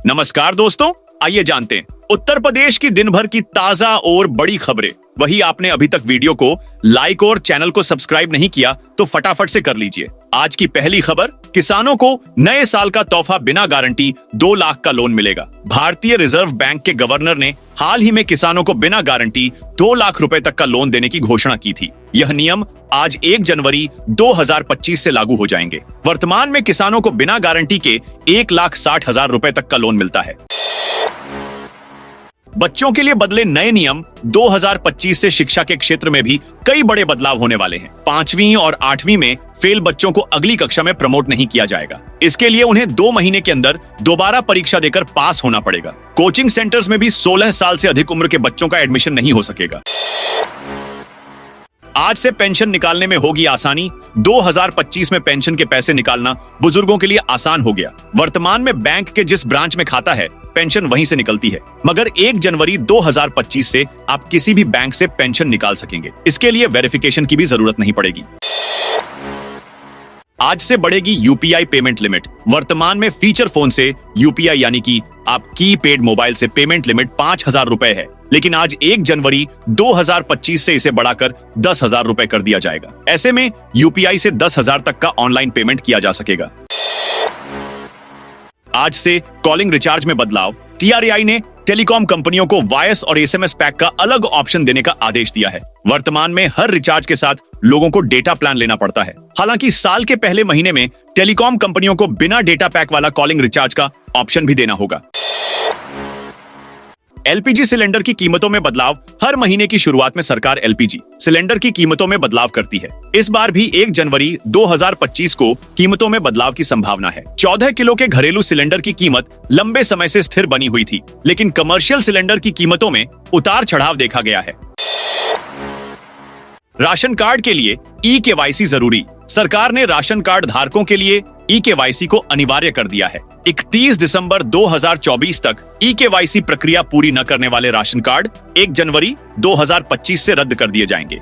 नमस्कार दोस्तों, आइए जानते हैं उत्तर प्रदेश की दिन भर की ताजा और बड़ी खबरें। वही आपने अभी तक वीडियो को लाइक और चैनल को सब्सक्राइब नहीं किया तो फटाफट से कर लीजिए। आज की पहली खबर, किसानों को नए साल का तोहफा बिना गारंटी 2 लाख का लोन मिलेगा। भारतीय रिजर्व बैंक के गवर्नर ने हाल ही में किसानों को बिना गारंटी 2 लाख रुपए तक का लोन देने की घोषणा की थी। यह नियम आज 1 जनवरी 2025 से लागू हो जाएंगे। वर्तमान में किसानों को बिना गारंटी के 1,60,000 रुपए तक का लोन मिलता है। बच्चों के लिए बदले नए नियम, 2025 से शिक्षा के क्षेत्र में भी कई बड़े बदलाव होने वाले हैं। 5वीं और 8वीं में फेल बच्चों को अगली कक्षा में प्रमोट नहीं किया जाएगा। इसके लिए उन्हें 2 महीने के अंदर दोबारा परीक्षा देकर पास होना पड़ेगा। कोचिंग सेंटर्स में भी 16 साल से अधिक उम्र के बच्चों का एडमिशन नहीं हो सकेगा। आज से पेंशन निकालने में होगी आसानी। 2025 में पेंशन के पैसे निकालना बुजुर्गों के लिए आसान हो गया। वर्तमान में बैंक के जिस ब्रांच में खाता है, पेंशन वहीं से निकलती है, मगर 1 जनवरी 2025 से आप किसी भी बैंक से पेंशन निकाल सकेंगे। इसके लिए वेरिफिकेशन की भी जरूरत नहीं पड़ेगी। आज से बढ़ेगी यूपीआई पेमेंट लिमिट। वर्तमान में फीचर फोन से यूपीआई यानी कि आप की पेड मोबाइल से पेमेंट लिमिट 5,000 रुपए है, लेकिन आज 1 जनवरी 2025 से इसे बढ़ाकर 10,000 रुपए कर दिया जाएगा। ऐसे में यूपीआई से 10,000 तक का ऑनलाइन पेमेंट किया जा सकेगा। आज से कॉलिंग रिचार्ज में बदलाव। टीआरआई ने टेलीकॉम कंपनियों को वॉइस और एसएमएस पैक का अलग ऑप्शन देने का आदेश दिया है। वर्तमान में हर रिचार्ज के साथ लोगों को डेटा प्लान लेना पड़ता है। हालांकि साल के पहले महीने में टेलीकॉम कंपनियों को बिना डेटा पैक वाला कॉलिंग रिचार्ज का ऑप्शन भी देना होगा। एलपीजी सिलेंडर की कीमतों में बदलाव। हर महीने की शुरुआत में सरकार एलपीजी सिलेंडर की कीमतों में बदलाव करती है। इस बार भी 1 जनवरी 2025 को कीमतों में बदलाव की संभावना है। 14 किलो के घरेलू सिलेंडर की कीमत लंबे समय से स्थिर बनी हुई थी, लेकिन कमर्शियल सिलेंडर की कीमतों में उतार चढ़ाव देखा गया है। राशन कार्ड के लिए ई-केवाईसी जरूरी। सरकार ने राशन कार्ड धारकों के लिए ई-केवाईसी को अनिवार्य कर दिया है। 31 दिसंबर 2024 तक ई-केवाईसी प्रक्रिया पूरी न करने वाले राशन कार्ड 1 जनवरी 2025 से रद्द कर दिए जाएंगे।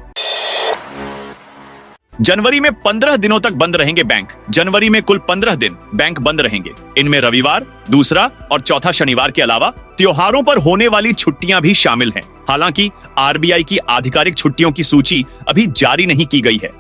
जनवरी में 15 दिनों तक बंद रहेंगे बैंक। जनवरी में कुल 15 दिन बैंक बंद रहेंगे। इनमें रविवार, दूसरा और चौथा शनिवार के अलावा त्योहारों पर होने वाली छुट्टियां भी शामिल हैं। हालांकि आरबीआई की आधिकारिक छुट्टियों की सूची अभी जारी नहीं की गई है।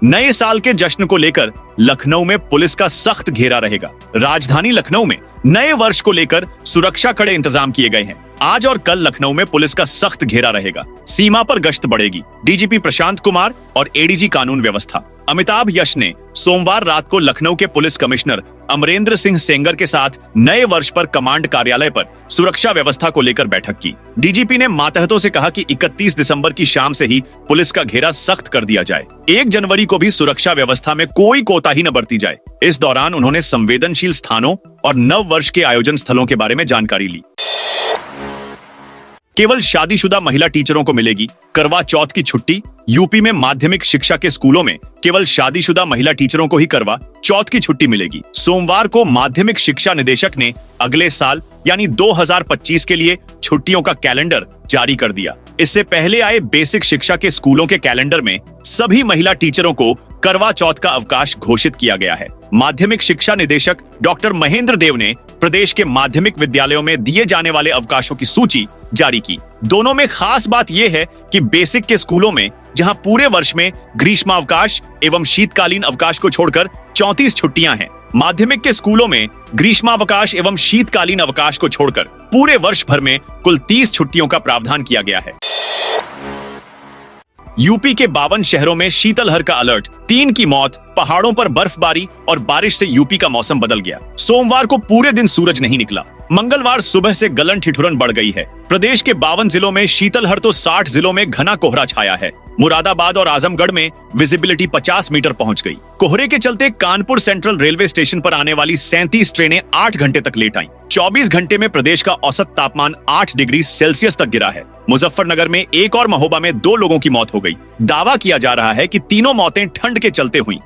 नए साल के जश्न को लेकर लखनऊ में पुलिस का सख्त घेरा रहेगा। राजधानी लखनऊ में नए वर्ष को लेकर सुरक्षा कड़े इंतजाम किए गए हैं। आज और कल लखनऊ में पुलिस का सख्त घेरा रहेगा। सीमा पर गश्त बढ़ेगी। डीजीपी प्रशांत कुमार और एडीजी कानून व्यवस्था अमिताभ यश ने सोमवार रात को लखनऊ के पुलिस कमिश्नर अमरेंद्र सिंह सेंगर के साथ नए वर्ष पर कमांड कार्यालय पर सुरक्षा व्यवस्था को लेकर बैठक की। डीजीपी ने मातहतों से कहा कि 31 दिसंबर की शाम से ही पुलिस का घेरा सख्त कर दिया जाए। 1 जनवरी को भी सुरक्षा व्यवस्था में कोई कोताही न बरती जाए। इस दौरान उन्होंने संवेदनशील स्थानों और नव वर्ष के आयोजन स्थलों के बारे में जानकारी ली। केवल शादीशुदा महिला टीचरों को मिलेगी करवा चौथ की छुट्टी। यूपी में माध्यमिक शिक्षा के स्कूलों में केवल शादीशुदा महिला टीचरों को ही करवा चौथ की छुट्टी मिलेगी। सोमवार को माध्यमिक शिक्षा निदेशक ने अगले साल यानी 2025 के लिए छुट्टियों का कैलेंडर जारी कर दिया। इससे पहले आए बेसिक शिक्षा के स्कूलों के कैलेंडर में सभी महिला टीचरों को करवा चौथ का अवकाश घोषित किया गया है। माध्यमिक शिक्षा निदेशक डॉक्टर महेंद्र देव ने प्रदेश के माध्यमिक विद्यालयों में दिए जाने वाले अवकाशों की सूची जारी की। दोनों में खास बात यह है कि बेसिक के स्कूलों में जहां पूरे वर्ष में ग्रीष्मावकाश एवं शीतकालीन अवकाश को छोड़कर 34 छुट्टियां हैं, माध्यमिक के स्कूलों में ग्रीष्मावकाश एवं शीतकालीन अवकाश को छोड़कर पूरे वर्ष भर में कुल 30 छुट्टियों का प्रावधान किया गया है। यूपी के 52 शहरों में शीतलहर का अलर्ट। 3 की मौत। पहाड़ों पर बर्फबारी और बारिश से यूपी का मौसम बदल गया। सोमवार को पूरे दिन सूरज नहीं निकला। मंगलवार सुबह से गलन ठिठुरन बढ़ गई है। प्रदेश के 52 जिलों में शीतलहर तो 60 जिलों में घना कोहरा छाया है। मुरादाबाद और आजमगढ़ में विजिबिलिटी 50 मीटर पहुंच गई। कोहरे के चलते कानपुर सेंट्रल रेलवे स्टेशन पर आने वाली 37 ट्रेनें 8 घंटे तक लेट आईं। 24 घंटे में प्रदेश का औसत तापमान 8 डिग्री सेल्सियस तक गिरा है। मुजफ्फरनगर में 1 और महोबा में 2 लोगों की मौत हो गई। दावा किया जा रहा है कि तीनों मौतें ठंड के चलते हुई।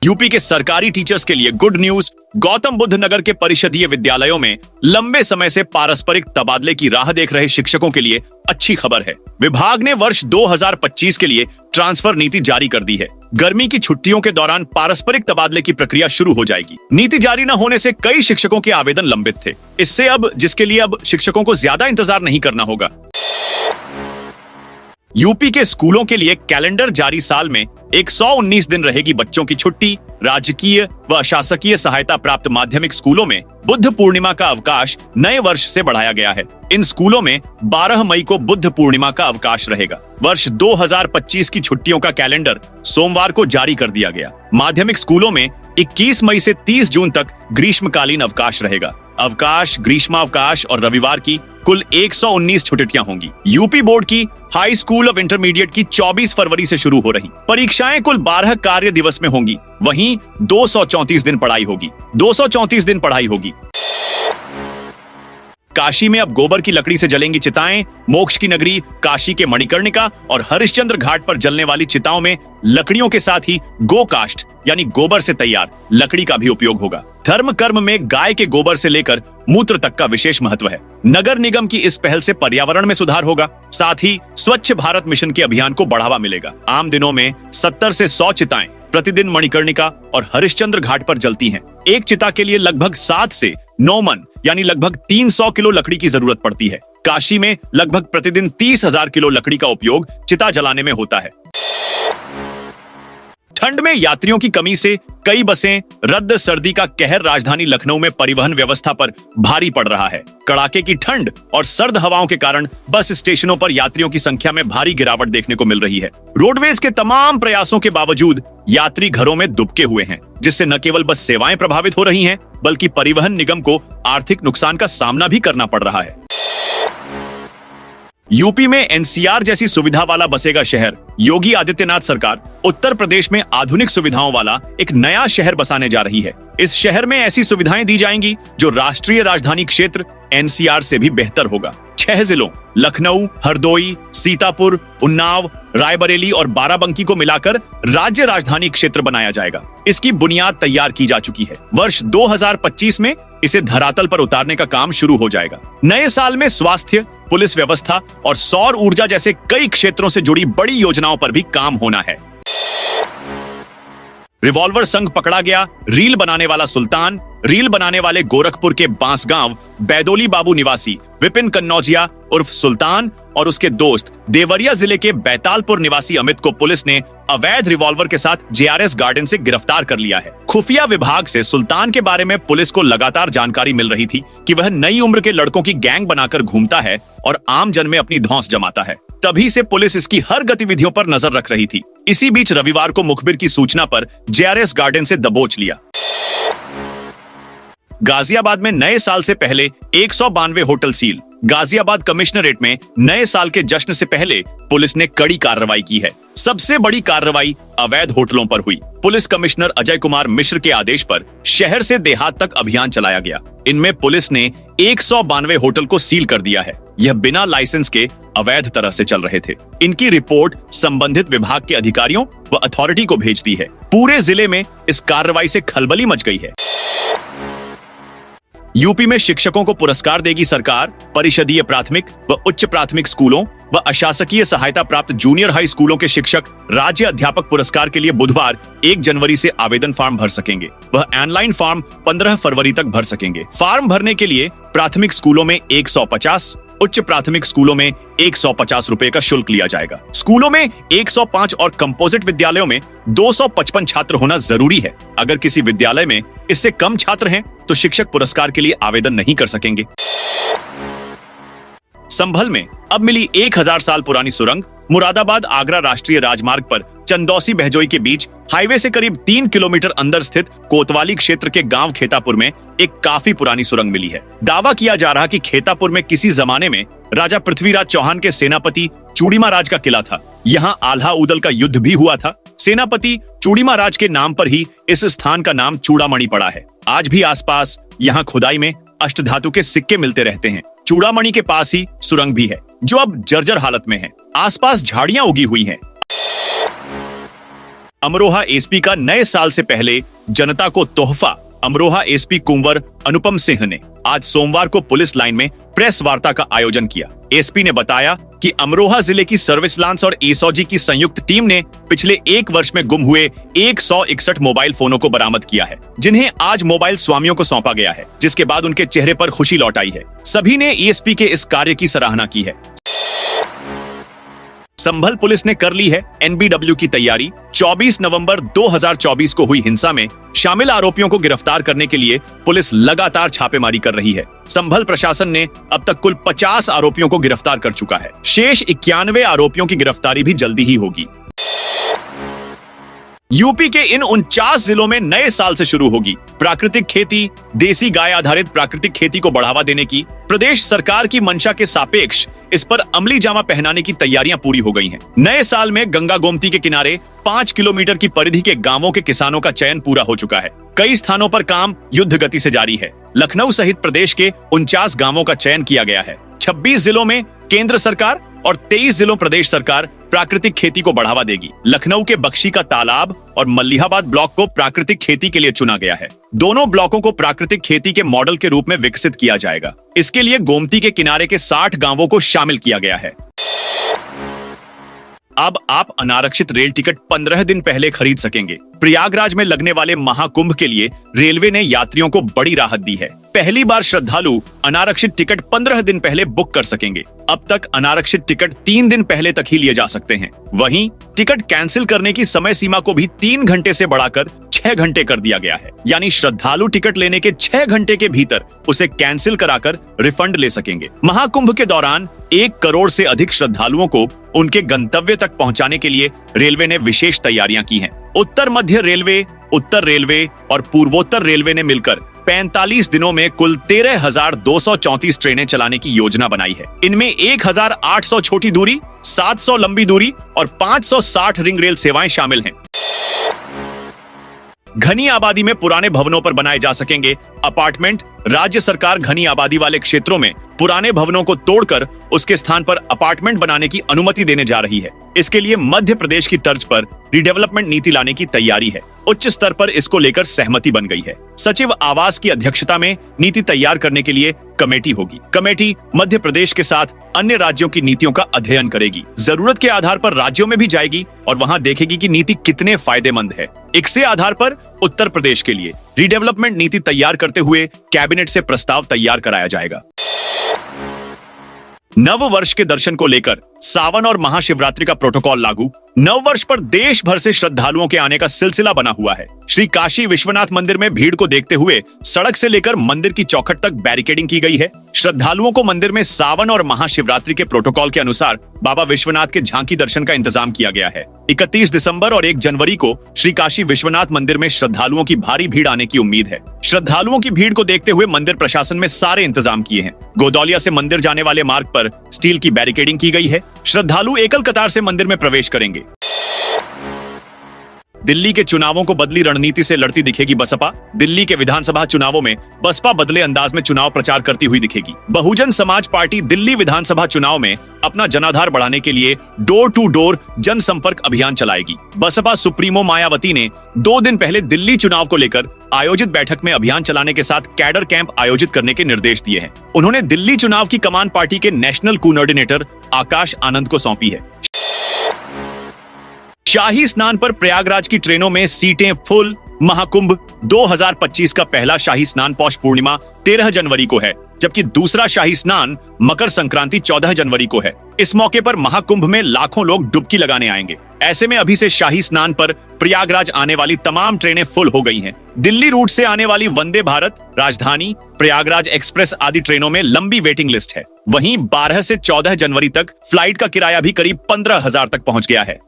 यूपी के सरकारी टीचर्स के लिए गुड न्यूज। गौतम बुद्ध नगर के परिषदीय विद्यालयों में लंबे समय से पारस्परिक तबादले की राह देख रहे शिक्षकों के लिए अच्छी खबर है। विभाग ने वर्ष 2025 के लिए ट्रांसफर नीति जारी कर दी है। गर्मी की छुट्टियों के दौरान पारस्परिक तबादले की प्रक्रिया शुरू हो जाएगी। नीति जारी न होने से कई शिक्षकों के आवेदन लंबित थे। इससे जिसके लिए अब शिक्षकों को ज्यादा इंतजार नहीं करना होगा। यूपी के स्कूलों के लिए कैलेंडर जारी साल में 119 दिन रहेगी बच्चों की छुट्टी। राजकीय व अशासकीय सहायता प्राप्त माध्यमिक स्कूलों में बुद्ध पूर्णिमा का अवकाश नए वर्ष से बढ़ाया गया है। इन स्कूलों में 12 मई को बुद्ध पूर्णिमा का अवकाश रहेगा। वर्ष 2025 की छुट्टियों का कैलेंडर सोमवार को जारी कर दिया गया। माध्यमिक स्कूलों में 21 मई से 30 जून तक ग्रीष्मकालीन अवकाश रहेगा। अवकाश, ग्रीष्मावकाश और रविवार की कुल 119 छुट्टियां होंगी। यूपी बोर्ड की हाई स्कूल ऑफ इंटरमीडिएट की 24 फरवरी से शुरू हो रही परीक्षाएं कुल 12 कार्य दिवस में होंगी। वहीं 234 दिन पढ़ाई होगी। काशी में अब गोबर की लकड़ी से जलेंगी चिताएं। मोक्ष की नगरी काशी के मणिकर्णिका और हरिश्चंद्र घाट पर जलने वाली चिताओं में लकड़ियों के साथ ही गोकाष्ठ यानी गोबर से तैयार लकड़ी का भी उपयोग होगा। धर्म कर्म में गाय के गोबर से लेकर मूत्र तक का विशेष महत्व है। नगर निगम की इस पहल से पर्यावरण में सुधार होगा। साथ ही स्वच्छ भारत मिशन के अभियान को बढ़ावा मिलेगा। आम दिनों में 70 से 100 चिताएं प्रतिदिन मणिकर्णिका और हरिश्चंद्र घाट पर जलती हैं। एक चिता के लिए लगभग 7 से 9 मन यानी लगभग 300 किलो लकड़ी की जरूरत पड़ती है। काशी में लगभग प्रतिदिन 30,000 किलो लकड़ी का उपयोग चिता जलाने में होता है। ठंड में यात्रियों की कमी से कई बसें रद्द। सर्दी का कहर राजधानी लखनऊ में परिवहन व्यवस्था पर भारी पड़ रहा है। कड़ाके की ठंड और सर्द हवाओं के कारण बस स्टेशनों पर यात्रियों की संख्या में भारी गिरावट देखने को मिल रही है। रोडवेज के तमाम प्रयासों के बावजूद यात्री घरों में दुबके हुए हैं, जिससे न केवल बस सेवाएं प्रभावित हो रही हैं, बल्कि परिवहन निगम को आर्थिक नुकसान का सामना भी करना पड़ रहा है। यूपी में एनसीआर जैसी सुविधा वाला बसेगा शहर। योगी आदित्यनाथ सरकार उत्तर प्रदेश में आधुनिक सुविधाओं वाला एक नया शहर बसाने जा रही है। इस शहर में ऐसी सुविधाएं दी जाएंगी जो राष्ट्रीय राजधानी क्षेत्र एनसीआर से भी बेहतर होगा। 6 जिलों लखनऊ, हरदोई, सीतापुर, उन्नाव, रायबरेली और बाराबंकी को मिलाकर राज्य राजधानी क्षेत्र बनाया जाएगा। इसकी बुनियाद तैयार की जा चुकी है। वर्ष 2025 में इसे धरातल पर उतारने का काम शुरू हो जाएगा। नए साल में स्वास्थ्य, पुलिस व्यवस्था और सौर ऊर्जा जैसे कई क्षेत्रों से जुड़ी बड़ी योजनाओं पर भी काम होना है। रिवॉल्वर संग पकड़ा गया रील बनाने वाला सुल्तान। रील बनाने वाले गोरखपुर के बांसगांव बैदोली बाबू निवासी विपिन कन्नौजिया उर्फ सुल्तान और उसके दोस्त देवरिया जिले के बैतालपुर निवासी अमित को पुलिस ने अवैध रिवॉल्वर के साथ जेआरएस गार्डन से गिरफ्तार कर लिया है। खुफिया विभाग से सुल्तान के बारे में पुलिस को लगातार जानकारी मिल रही थी कि वह नई उम्र के लड़कों की गैंग बनाकर घूमता है और आम जन में अपनी धौंस जमाता है। तभी से पुलिस इसकी हर गतिविधियों पर नजर रख रही थी। इसी बीच रविवार को मुखबिर की सूचना पर जेआरएस गार्डन से दबोच लिया। गाजियाबाद में नए साल से पहले 192 होटल सील। गाजियाबाद कमिश्नरेट में नए साल के जश्न से पहले पुलिस ने कड़ी कार्रवाई की है। सबसे बड़ी कार्रवाई अवैध होटलों पर हुई। पुलिस कमिश्नर अजय कुमार मिश्र के आदेश पर शहर से देहात तक अभियान चलाया गया। इनमें पुलिस ने 192 होटल को सील कर दिया है। यह बिना लाइसेंस के अवैध तरह से चल रहे थे। इनकी रिपोर्ट संबंधित विभाग के अधिकारियों व अथॉरिटी को भेज दी है। पूरे जिले में इस कार्रवाई से खलबली मच गई है। यूपी में शिक्षकों को पुरस्कार देगी सरकार। परिषदीय प्राथमिक व उच्च प्राथमिक स्कूलों व अशासकीय सहायता प्राप्त जूनियर हाई स्कूलों के शिक्षक राज्य अध्यापक पुरस्कार के लिए बुधवार 1 जनवरी से आवेदन फॉर्म भर सकेंगे। वह ऑनलाइन फॉर्म 15 फरवरी तक भर सकेंगे। फॉर्म भरने के लिए प्राथमिक स्कूलों में 150, उच्च प्राथमिक स्कूलों में 150 रुपए का शुल्क लिया जाएगा। स्कूलों में 105 और कंपोजिट विद्यालयों में 255 छात्र होना जरूरी है। अगर किसी विद्यालय में इससे कम छात्र हैं तो शिक्षक पुरस्कार के लिए आवेदन नहीं कर सकेंगे। संभल में अब मिली 1000 साल पुरानी सुरंग। मुरादाबाद आगरा राष्ट्रीय राजमार्ग पर चंदौसी बहजोई के बीच हाईवे से करीब 3 किलोमीटर अंदर स्थित कोतवाली क्षेत्र के गांव खेतापुर में एक काफी पुरानी सुरंग मिली है। दावा किया जा रहा कि खेतापुर में किसी जमाने में राजा पृथ्वीराज चौहान के सेनापति चूड़ीमा राज का किला था। यहाँ आल्हा उदल का युद्ध भी हुआ था। सेनापति चूड़ीमा राज के नाम पर ही इस स्थान का नाम चूड़ामणि पड़ा है। आज भी आसपास यहाँ खुदाई में अष्टधातु के सिक्के मिलते रहते हैं। चूड़ामणि के पास ही सुरंग भी है जो अब जर्जर हालत में है। आसपास झाड़ियां उगी हुई हैं। अमरोहा एसपी का नए साल से पहले जनता को तोहफा। अमरोहा एसपी कुंवर अनुपम सिंह ने आज सोमवार को पुलिस लाइन में प्रेस वार्ता का आयोजन किया। एसपी ने बताया कि अमरोहा जिले की सर्विस लांस और एसओजी की संयुक्त टीम ने पिछले एक वर्ष में गुम हुए 161 मोबाइल फोनों को बरामद किया है, जिन्हें आज मोबाइल स्वामियों को सौंपा गया है, जिसके बाद उनके चेहरे पर खुशी लौट आई है। सभी ने एएसपी के इस कार्य की सराहना की है। संभल पुलिस ने कर ली है एनबीडब्ल्यू की तैयारी। 24 नवंबर 2024 को हुई हिंसा में शामिल आरोपियों को गिरफ्तार करने के लिए पुलिस लगातार छापेमारी कर रही है। संभल प्रशासन ने अब तक कुल 50 आरोपियों को गिरफ्तार कर चुका है। शेष 91 आरोपियों की गिरफ्तारी भी जल्दी ही होगी। यूपी के इन 49 जिलों में नए साल से शुरू होगी प्राकृतिक खेती। देसी गाय आधारित प्राकृतिक खेती को बढ़ावा देने की प्रदेश सरकार की मंशा के सापेक्ष इस पर अमली जामा पहनाने की तैयारियां पूरी हो गई हैं। नए साल में गंगा गोमती के किनारे 5 किलोमीटर की परिधि के गांवों के किसानों का चयन पूरा हो चुका है। कई स्थानों पर काम युद्ध गति से जारी है। लखनऊ सहित प्रदेश के 49 गांवों का चयन किया गया है। 26 जिलों में केंद्र सरकार और 23 जिलों प्रदेश सरकार प्राकृतिक खेती को बढ़ावा देगी। लखनऊ के बख्शी का तालाब और मल्लिहाबाद ब्लॉक को प्राकृतिक खेती के लिए चुना गया है। दोनों ब्लॉकों को प्राकृतिक खेती के मॉडल के रूप में विकसित किया जाएगा। इसके लिए गोमती के किनारे के 60 गांवों को शामिल किया गया है। अब आप अनारक्षित रेल टिकट 15 दिन पहले खरीद सकेंगे। प्रयागराज में लगने वाले महाकुंभ के लिए रेलवे ने यात्रियों को बड़ी राहत दी है। पहली बार श्रद्धालु अनारक्षित टिकट 15 दिन पहले बुक कर सकेंगे। अब तक अनारक्षित टिकट 3 दिन पहले तक ही लिए जा सकते हैं। वहीं टिकट कैंसिल करने की समय सीमा को भी 3 घंटे से बढ़ाकर 6 घंटे कर दिया गया है। यानी श्रद्धालु टिकट लेने के 6 घंटे के भीतर उसे कैंसिल कराकर रिफंड ले सकेंगे। महाकुंभ के दौरान 1 करोड़ से अधिक श्रद्धालुओं को उनके गंतव्य तक पहुंचाने के लिए रेलवे ने विशेष तैयारियां की हैं। उत्तर मध्य रेलवे, उत्तर रेलवे और पूर्वोत्तर रेलवे ने मिलकर 45 दिनों में कुल 13,234 ट्रेनें चलाने की योजना बनाई है। इनमें 1,800 छोटी दूरी, 700 लंबी दूरी और 560 रिंग रेल सेवाएं शामिल हैं। घनी आबादी में पुराने भवनों पर बनाए जा सकेंगे अपार्टमेंट। राज्य सरकार घनी आबादी वाले क्षेत्रों में पुराने भवनों को तोड़कर उसके स्थान पर अपार्टमेंट बनाने की अनुमति देने जा रही है। इसके लिए मध्य प्रदेश की तर्ज पर रीडेवलपमेंट नीति लाने की तैयारी है। उच्च स्तर पर इसको लेकर सहमति बन गई है। सचिव आवास की अध्यक्षता में नीति तैयार करने के लिए कमेटी होगी। कमेटी मध्य प्रदेश के साथ अन्य राज्यों की नीतियों का अध्ययन करेगी। जरूरत के आधार पर राज्यों में भी जाएगी और वहां देखेगी कि नीति कितने फायदेमंद है। इसके आधार पर उत्तर प्रदेश के लिए रीडेवलपमेंट नीति तैयार करते हुए कैबिनेट से प्रस्ताव तैयार कराया जाएगा। नव वर्ष के दर्शन को लेकर सावन और महाशिवरात्रि का प्रोटोकॉल लागू। नव वर्ष पर देश भर से श्रद्धालुओं के आने का सिलसिला बना हुआ है। श्री काशी विश्वनाथ मंदिर में भीड़ को देखते हुए सड़क से लेकर मंदिर की चौखट तक बैरिकेडिंग की गई है। श्रद्धालुओं को मंदिर में सावन और महाशिवरात्रि के प्रोटोकॉल के अनुसार बाबा विश्वनाथ के झांकी दर्शन का इंतजाम किया गया है। 31 दिसंबर और 1 जनवरी को श्री काशी विश्वनाथ मंदिर में श्रद्धालुओं की भारी भीड़ आने की उम्मीद है। श्रद्धालुओं की भीड़ को देखते हुए मंदिर प्रशासन में सारे इंतजाम किए हैं। गोदौलिया से मंदिर जाने वाले मार्ग पर स्टील की बैरिकेडिंग की गई है। श्रद्धालु एकल कतार से मंदिर में प्रवेश करेंगे। दिल्ली के चुनावों को बदली रणनीति से लड़ती दिखेगी बसपा। दिल्ली के विधानसभा चुनावों में बसपा बदले अंदाज में चुनाव प्रचार करती हुई दिखेगी। बहुजन समाज पार्टी दिल्ली विधानसभा चुनाव में अपना जनाधार बढ़ाने के लिए डोर टू डोर जनसंपर्क अभियान चलाएगी। बसपा सुप्रीमो मायावती ने 2 दिन पहले दिल्ली चुनाव को लेकर आयोजित बैठक में अभियान चलाने के साथ कैडर कैंप आयोजित करने के निर्देश दिए हैं। उन्होंने दिल्ली चुनाव की कमान पार्टी के नेशनल कोऑर्डिनेटर आकाश आनंद को सौंपी है। शाही स्नान पर प्रयागराज की ट्रेनों में सीटें फुल। महाकुंभ 2025 का पहला शाही स्नान पौष पूर्णिमा 13 जनवरी को है, जबकि दूसरा शाही स्नान मकर संक्रांति 14 जनवरी को है। इस मौके पर महाकुंभ में लाखों लोग डुबकी लगाने आएंगे। ऐसे में अभी से शाही स्नान पर प्रयागराज आने वाली तमाम ट्रेनें फुल हो गई हैं। दिल्ली रूट से आने वाली वंदे भारत, राजधानी, प्रयागराज एक्सप्रेस आदि ट्रेनों में लंबी वेटिंग लिस्ट है। वहीं 12 से 14 जनवरी तक फ्लाइट का किराया भी करीब 15,000 तक पहुंच गया है।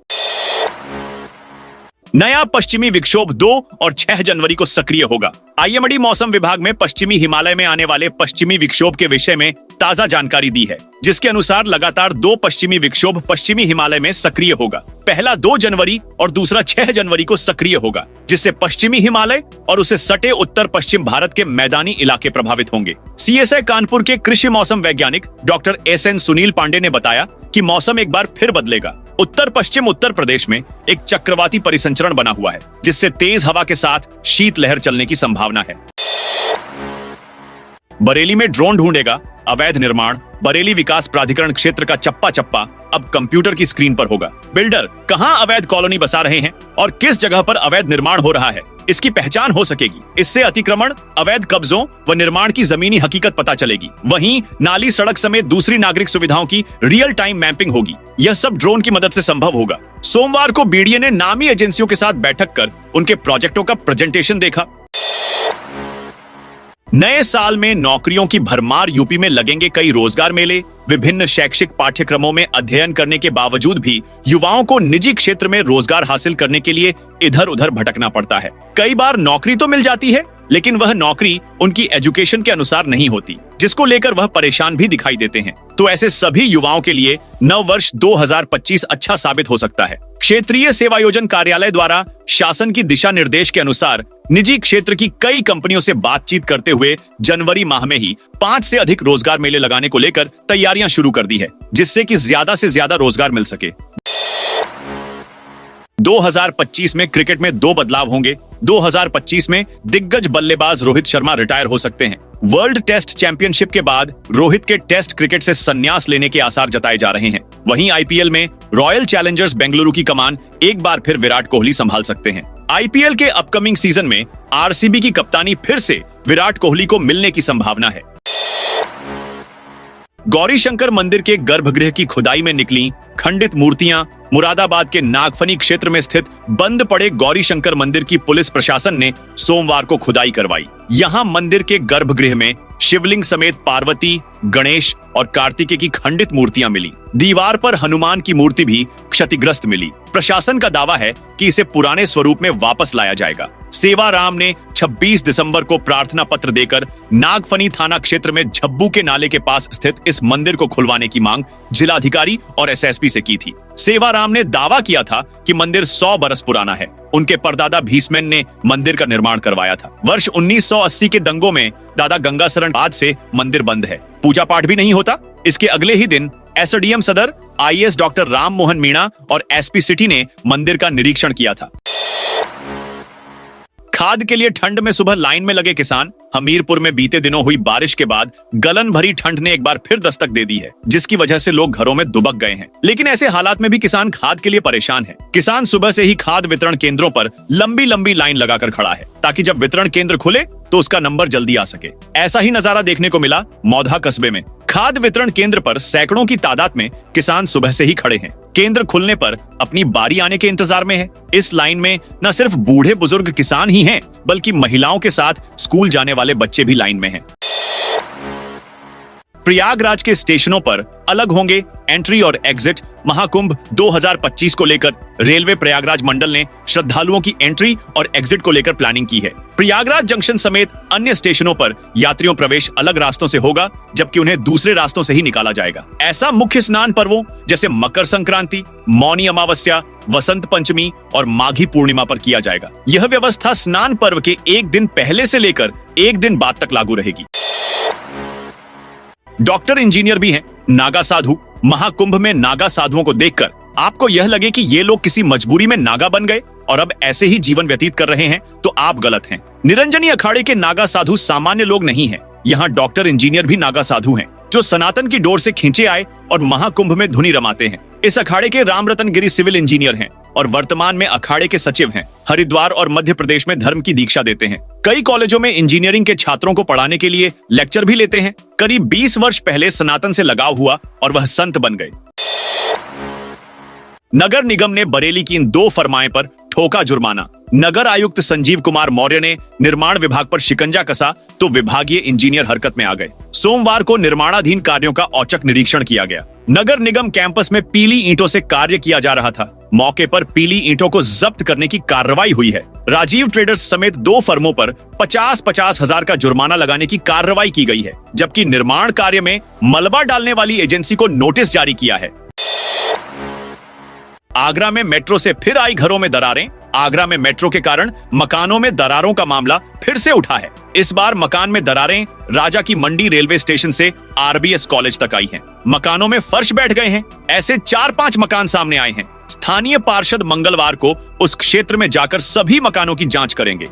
नया पश्चिमी विक्षोभ 2 और 6 जनवरी को सक्रिय होगा। आईएमडी मौसम विभाग में पश्चिमी हिमालय में आने वाले पश्चिमी विक्षोभ के विषय में ताजा जानकारी दी है, जिसके अनुसार लगातार 2 पश्चिमी विक्षोभ पश्चिमी हिमालय में सक्रिय होगा। पहला 2 जनवरी और दूसरा 6 जनवरी को सक्रिय होगा, जिससे पश्चिमी हिमालय और उसे सटे उत्तर पश्चिम भारत के मैदानी इलाके प्रभावित होंगे। सीएसआई कानपुर के कृषि मौसम वैज्ञानिक डॉक्टर एसएन सुनील पांडे ने बताया कि मौसम एक बार फिर बदलेगा। उत्तर पश्चिम उत्तर प्रदेश में एक चक्रवाती परिसंचरण बना हुआ है, जिससे तेज हवा के साथ शीत लहर चलने की संभावना है। बरेली में ड्रोन ढूंढेगा, अवैध निर्माण, बरेली विकास प्राधिकरण क्षेत्र का चप्पा चप्पा अब कंप्यूटर की स्क्रीन पर होगा। बिल्डर कहां अवैध कॉलोनी बसा रहे हैं और किस जगह पर अवैध निर्माण हो रहा है, इसकी पहचान हो सकेगी। इससे अतिक्रमण, अवैध कब्जों व निर्माण की जमीनी हकीकत पता चलेगी। वहीं नाली, सड़क समेत दूसरी नागरिक सुविधाओं की रियल टाइम मैपिंग होगी। यह सब ड्रोन की मदद से संभव होगा। सोमवार को बीडीए ने नामी एजेंसियों के साथ बैठक कर उनके प्रोजेक्टों का प्रेजेंटेशन देखा। नए साल में नौकरियों की भरमार, यूपी में लगेंगे कई रोजगार मेले। विभिन्न शैक्षिक पाठ्यक्रमों में अध्ययन करने के बावजूद भी युवाओं को निजी क्षेत्र में रोजगार हासिल करने के लिए इधर उधर भटकना पड़ता है। कई बार नौकरी तो मिल जाती है, लेकिन वह नौकरी उनकी एजुकेशन के अनुसार नहीं होती, जिसको लेकर वह परेशान भी दिखाई देते हैं। तो ऐसे सभी युवाओं के लिए नव वर्ष 2025 अच्छा साबित हो सकता है। क्षेत्रीय सेवायोजन कार्यालय द्वारा शासन की दिशा निर्देश के अनुसार निजी क्षेत्र की कई कंपनियों से बातचीत करते हुए जनवरी माह में ही 5 से अधिक रोजगार मेले लगाने को लेकर तैयारियां शुरू कर दी है, जिससे कि ज्यादा से ज्यादा रोजगार मिल सके। 2025 में क्रिकेट में 2 बदलाव होंगे। 2025 में दिग्गज बल्लेबाज रोहित शर्मा रिटायर हो सकते हैं। वर्ल्ड टेस्ट चैंपियनशिप के बाद रोहित के टेस्ट क्रिकेट से संन्यास लेने के आसार जताए जा रहे हैं। वहीं आईपीएल में रॉयल चैलेंजर्स बेंगलुरु की कमान एक बार फिर विराट कोहली संभाल सकते हैं। आईपीएल के अपकमिंग सीजन में आरसीबी की कप्तानी फिर से विराट कोहली को मिलने की संभावना है। गौरीशंकर मंदिर के गर्भगृह की खुदाई में निकली खंडित मूर्तियां। मुरादाबाद के नागफनी क्षेत्र में स्थित बंद पड़े गौरीशंकर मंदिर की पुलिस प्रशासन ने सोमवार को खुदाई करवाई। यहां मंदिर के गर्भगृह में शिवलिंग समेत पार्वती, गणेश और कार्तिकेय की खंडित मूर्तियां मिली। दीवार पर हनुमान की मूर्ति भी क्षतिग्रस्त मिली। प्रशासन का दावा है कि इसे पुराने स्वरूप में वापस लाया जाएगा। सेवाराम ने 26 दिसंबर को प्रार्थना पत्र देकर नागफनी थाना क्षेत्र में झब्बू के नाले के पास स्थित इस मंदिर को खुलवाने की मांग जिलाधिकारी और एसएसपी से की थी। सेवाराम ने दावा किया था कि मंदिर 100 बरस पुराना है। उनके परदादा भीष्मन ने मंदिर का निर्माण करवाया था। वर्ष 1980 के दंगों में दादा गंगाशरण बाद से मंदिर बंद है। पूजा पाठ भी नहीं होता। इसके अगले ही दिन एसडीएम सदर आईएएस डॉक्टर राम मोहन मीणा और एसपी सिटी ने मंदिर का निरीक्षण किया था। खाद के लिए ठंड में सुबह लाइन में लगे किसान। हमीरपुर में बीते दिनों हुई बारिश के बाद गलन भरी ठंड ने एक बार फिर दस्तक दे दी है, जिसकी वजह से लोग घरों में दुबक गए हैं। लेकिन ऐसे हालात में भी किसान खाद के लिए परेशान है। किसान सुबह से ही खाद वितरण केंद्रों पर लंबी लंबी लाइन लगाकर खड़ा है, ताकि जब वितरण केंद्र खुले तो उसका नंबर जल्दी आ सके। ऐसा ही नजारा देखने को मिला मौधा कस्बे में। खाद वितरण केंद्र पर सैकड़ों की तादाद में किसान सुबह से ही खड़े हैं। केंद्र खुलने पर अपनी बारी आने के इंतजार में है। इस लाइन में न सिर्फ बूढ़े बुजुर्ग किसान ही हैं, बल्कि महिलाओं के साथ स्कूल जाने वाले बच्चे भी लाइन में हैं। प्रयागराज के स्टेशनों पर अलग होंगे एंट्री और एग्जिट। महाकुंभ 2025 को लेकर रेलवे प्रयागराज मंडल ने श्रद्धालुओं की एंट्री और एग्जिट को लेकर प्लानिंग की है। प्रयागराज जंक्शन समेत अन्य स्टेशनों पर यात्रियों प्रवेश अलग रास्तों से होगा, जबकि उन्हें दूसरे रास्तों से ही निकाला जाएगा। ऐसा मुख्य स्नान पर्वों जैसे मकर संक्रांति, मौनी अमावस्या, वसंत पंचमी और माघी पूर्णिमा पर किया जाएगा। यह व्यवस्था स्नान पर्व के एक दिन पहले से लेकर एक दिन बाद तक लागू रहेगी। डॉक्टर इंजीनियर भी हैं नागा साधु। महाकुंभ में नागा साधुओं को देखकर आपको यह लगे कि ये लोग किसी मजबूरी में नागा बन गए और अब ऐसे ही जीवन व्यतीत कर रहे हैं, तो आप गलत हैं। निरंजनी अखाड़े के नागा साधु सामान्य लोग नहीं हैं। यहाँ डॉक्टर इंजीनियर भी नागा साधु हैं, जो सनातन की डोर से खींचे आए और महाकुंभ में धुनी रमाते हैं। इस अखाड़े के राम रतन गिरी सिविल इंजीनियर हैं और वर्तमान में अखाड़े के सचिव हैं। हरिद्वार और मध्य प्रदेश में धर्म की दीक्षा देते हैं। कई कॉलेजों में इंजीनियरिंग के छात्रों को पढ़ाने के लिए लेक्चर भी लेते हैं। करीब 20 वर्ष पहले सनातन से लगाव हुआ और वह संत बन गए। नगर निगम ने बरेली की इन 2 फरमाएं पर ठोका जुर्माना। नगर आयुक्त संजीव कुमार मौर्य ने निर्माण विभाग पर शिकंजा कसा तो विभागीय इंजीनियर हरकत में आ गए। सोमवार को निर्माणाधीन कार्यों का औचक निरीक्षण किया गया। नगर निगम कैंपस में पीली ईंटों से कार्य किया जा रहा था। मौके पर पीली ईंटों को जब्त करने की कार्रवाई हुई है। राजीव ट्रेडर्स समेत 2 फर्मों पर 50-50 हजार का जुर्माना लगाने की कार्रवाई की गई है, जबकि निर्माण कार्य में मलबा डालने वाली एजेंसी को नोटिस जारी किया है। आगरा में मेट्रो से फिर आई घरों में दरारें। आगरा में मेट्रो के कारण मकानों में दरारों का मामला फिर से उठा है। इस बार मकान में दरारें राजा की मंडी रेलवे स्टेशन से आरबीएस कॉलेज तक आई हैं। मकानों में फर्श बैठ गए हैं। ऐसे 4-5 मकान सामने आए हैं। स्थानीय पार्षद मंगलवार को उस क्षेत्र में जाकर सभी मकानों की जांच करेंगे।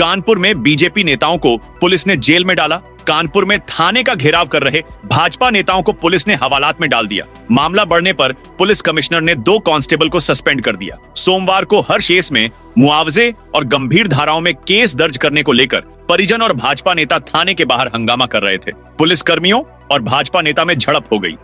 कानपुर में बीजेपी नेताओं को पुलिस ने जेल में डाला। कानपुर में थाने का घेराव कर रहे भाजपा नेताओं को पुलिस ने हवालात में डाल दिया। मामला बढ़ने पर पुलिस कमिश्नर ने 2 कांस्टेबल को सस्पेंड कर दिया। सोमवार को हर केस में मुआवजे और गंभीर धाराओं में केस दर्ज करने को लेकर परिजन और भाजपा नेता थाने के बाहर हंगामा कर रहे थे। पुलिस कर्मियों और भाजपा नेता में झड़प हो गई।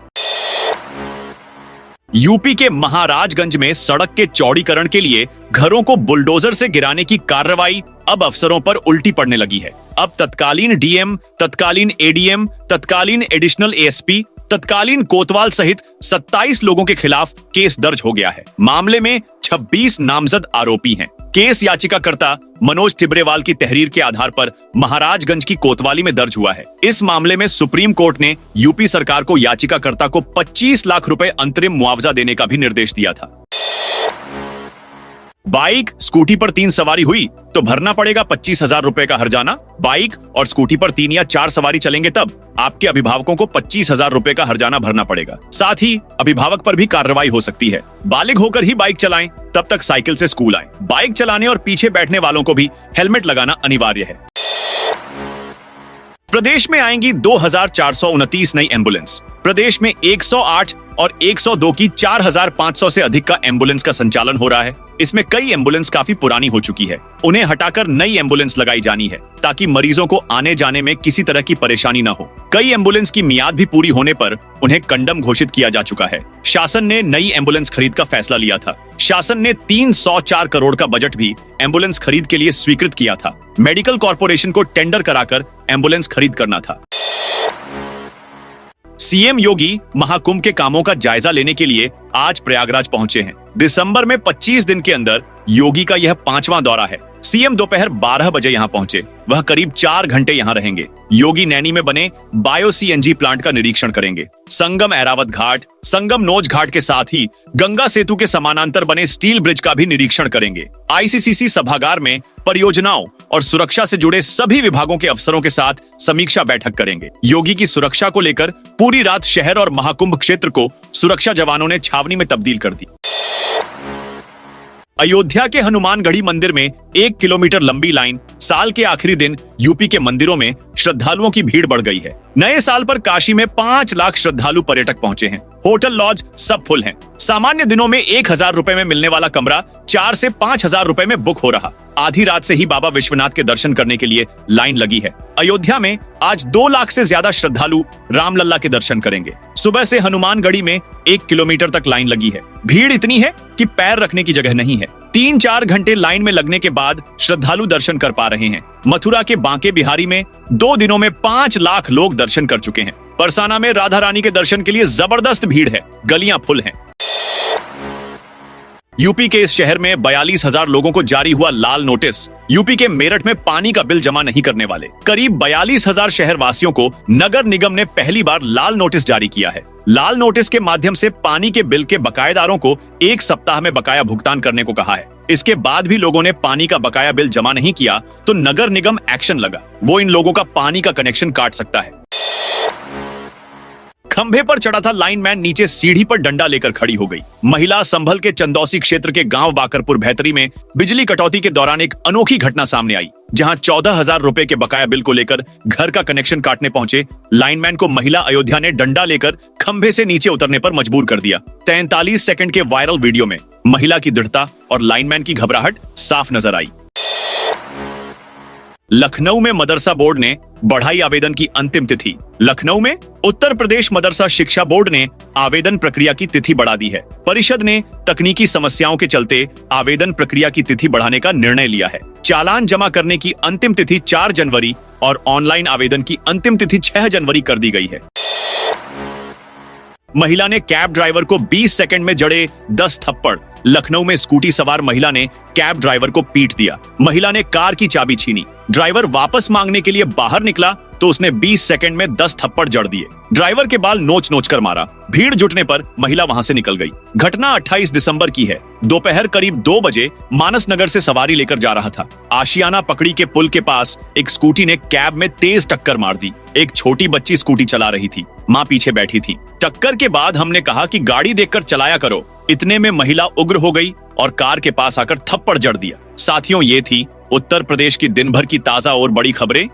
यूपी के महाराजगंज में सड़क के चौड़ीकरण के लिए घरों को बुलडोजर से गिराने की कार्रवाई अब अफसरों पर उल्टी पड़ने लगी है। अब तत्कालीन डीएम, तत्कालीन एडीएम, तत्कालीन एडिशनल एएसपी, तत्कालीन कोतवाल सहित 27 लोगों के खिलाफ केस दर्ज हो गया है। मामले में 26 नामजद आरोपी हैं। केस याचिकाकर्ता मनोज तिब्रेवाल की तहरीर के आधार पर महाराजगंज की कोतवाली में दर्ज हुआ है। इस मामले में सुप्रीम कोर्ट ने यूपी सरकार को याचिकाकर्ता को 25 लाख रुपए अंतरिम मुआवजा देने का भी निर्देश दिया था। बाइक, स्कूटी पर 3 सवारी हुई तो भरना पड़ेगा 25,000 रुपए का हर्जाना। बाइक और स्कूटी पर 3 या 4 सवारी चलेंगे तब आपके अभिभावकों को 25,000 रुपए का हर्जाना भरना पड़ेगा। साथ ही अभिभावक पर भी कार्रवाई हो सकती है। बालिग होकर ही बाइक चलाएं, तब तक साइकिल से स्कूल आएं। बाइक चलाने और पीछे बैठने वालों को भी हेलमेट लगाना अनिवार्य है। प्रदेश में आएंगी 2,429 नई एम्बुलेंस। प्रदेश में 108 और 102 की 4,500 से अधिक का एम्बुलेंस का संचालन हो रहा है। इसमें कई एम्बुलेंस काफी पुरानी हो चुकी है। उन्हें हटाकर नई एम्बुलेंस लगाई जानी है ताकि मरीजों को आने जाने में किसी तरह की परेशानी न हो। कई एम्बुलेंस की मियाद भी पूरी होने पर उन्हें कंडम घोषित किया जा चुका है। शासन ने नई एम्बुलेंस खरीद का फैसला लिया था। शासन ने 304 करोड़ का बजट भी एम्बुलेंस खरीद के लिए स्वीकृत किया था। मेडिकल कॉर्पोरेशन को टेंडर कराकर एम्बुलेंस खरीद करना था। सीएम योगी महाकुंभ के कामों का जायजा लेने के लिए आज प्रयागराज पहुंचे हैं। दिसंबर में 25 दिन के अंदर योगी का यह 5वां दौरा है। सीएम दोपहर 12 बजे यहां पहुंचे। वह करीब 4 घंटे यहां रहेंगे। योगी नैनी में बने बायो सीएनजी प्लांट का निरीक्षण करेंगे। संगम ऐरावत घाट, संगम नोज घाट के साथ ही गंगा सेतु के समानांतर बने स्टील ब्रिज का भी निरीक्षण करेंगे। आईसीसीसी सभागार में परियोजनाओं और सुरक्षा से जुड़े सभी विभागों के अफसरों के साथ समीक्षा बैठक करेंगे। योगी की सुरक्षा को लेकर पूरी रात शहर और महाकुंभ क्षेत्र को सुरक्षा जवानों ने छावनी में तब्दील कर दी। अयोध्या के हनुमानगढ़ी मंदिर में 1 किलोमीटर लंबी लाइन। साल के आखिरी दिन यूपी के मंदिरों में श्रद्धालुओं की भीड़ बढ़ गई है। नए साल पर काशी में 5 लाख श्रद्धालु पर्यटक पहुंचे हैं। होटल लॉज सब फुल हैं। सामान्य दिनों में 1,000 रुपए में मिलने वाला कमरा 4 से 5,000 रुपए में बुक हो रहा। आधी रात से ही बाबा विश्वनाथ के दर्शन करने के लिए लाइन लगी है। अयोध्या में आज 2 लाख से ज्यादा श्रद्धालु रामलल्ला के दर्शन करेंगे। सुबह से हनुमानगढ़ी में 1 किलोमीटर तक लाइन लगी है। भीड़ इतनी है कि पैर रखने की जगह नहीं है। 3-4 घंटे लाइन में लगने के बाद श्रद्धालु दर्शन कर पा रहे हैं। मथुरा के बांके बिहारी में 2 दिनों में 5 लाख लोग दर्शन कर चुके हैं। बरसाना में राधा रानी के दर्शन के लिए जबरदस्त भीड़ है। गलियां फुल हैं। यूपी के इस शहर में 42,000 लोगों को जारी हुआ लाल नोटिस। यूपी के मेरठ में पानी का बिल जमा नहीं करने वाले करीब 42,000 शहर वासियों को नगर निगम ने पहली बार लाल नोटिस जारी किया है। लाल नोटिस के माध्यम से पानी के बिल के बकायेदारों को 1 सप्ताह में बकाया भुगतान करने को कहा है। इसके बाद भी लोगों ने पानी का बकाया बिल जमा नहीं किया तो नगर निगम एक्शन लगा। वो इन लोगों का पानी का कनेक्शन काट सकता है। खंभे पर चढ़ा था लाइनमैन, नीचे सीढ़ी पर डंडा लेकर खड़ी हो गई। महिला संभल के चंदौसी क्षेत्र के गांव बाकरपुर भैतरी में बिजली कटौती के दौरान एक अनोखी घटना सामने आई, जहां 14,000 रुपए के बकाया बिल को लेकर घर का कनेक्शन काटने पहुंचे लाइनमैन को महिला अयोध्या ने डंडा लेकर खंभे से नीचे उतरने पर मजबूर कर दिया। 43 सेकंड के वायरल वीडियो में महिला की दृढ़ता और लाइनमैन की घबराहट साफ नजर आई। लखनऊ में मदरसा बोर्ड ने बढ़ाई आवेदन की अंतिम तिथि। लखनऊ में उत्तर प्रदेश मदरसा शिक्षा बोर्ड ने आवेदन प्रक्रिया की तिथि बढ़ा दी है। परिषद ने तकनीकी समस्याओं के चलते आवेदन प्रक्रिया की तिथि बढ़ाने का निर्णय लिया है। चालान जमा करने की अंतिम तिथि 4 जनवरी और ऑनलाइन आवेदन की अंतिम तिथि 6 जनवरी कर दी गई है। महिला ने कैब ड्राइवर को 20 सेकंड में जड़े 10 थप्पड़। लखनऊ में स्कूटी सवार महिला ने कैब ड्राइवर को पीट दिया। महिला ने कार की चाबी छीनी। ड्राइवर वापस मांगने के लिए बाहर निकला तो उसने 20 सेकंड में 10 थप्पड़ जड़ दिए। ड्राइवर के बाल नोच नोच कर मारा। भीड़ जुटने पर महिला वहां से निकल गई। घटना 28 दिसंबर की है। दोपहर करीब 2 बजे मानस नगर से सवारी लेकर जा रहा था। आशियाना पकड़ी के पुल के पास एक स्कूटी ने कैब में तेज टक्कर मार दी। एक छोटी बच्ची स्कूटी चला रही थी, माँ पीछे बैठी थी। टक्कर के बाद हमने कहा कि गाड़ी देखकर चलाया करो। इतने में महिला उग्र हो गई और कार के पास आकर थप्पड़ जड़ दिया। साथियों, ये थी उत्तर प्रदेश की दिन भर की ताजा और बड़ी खबरें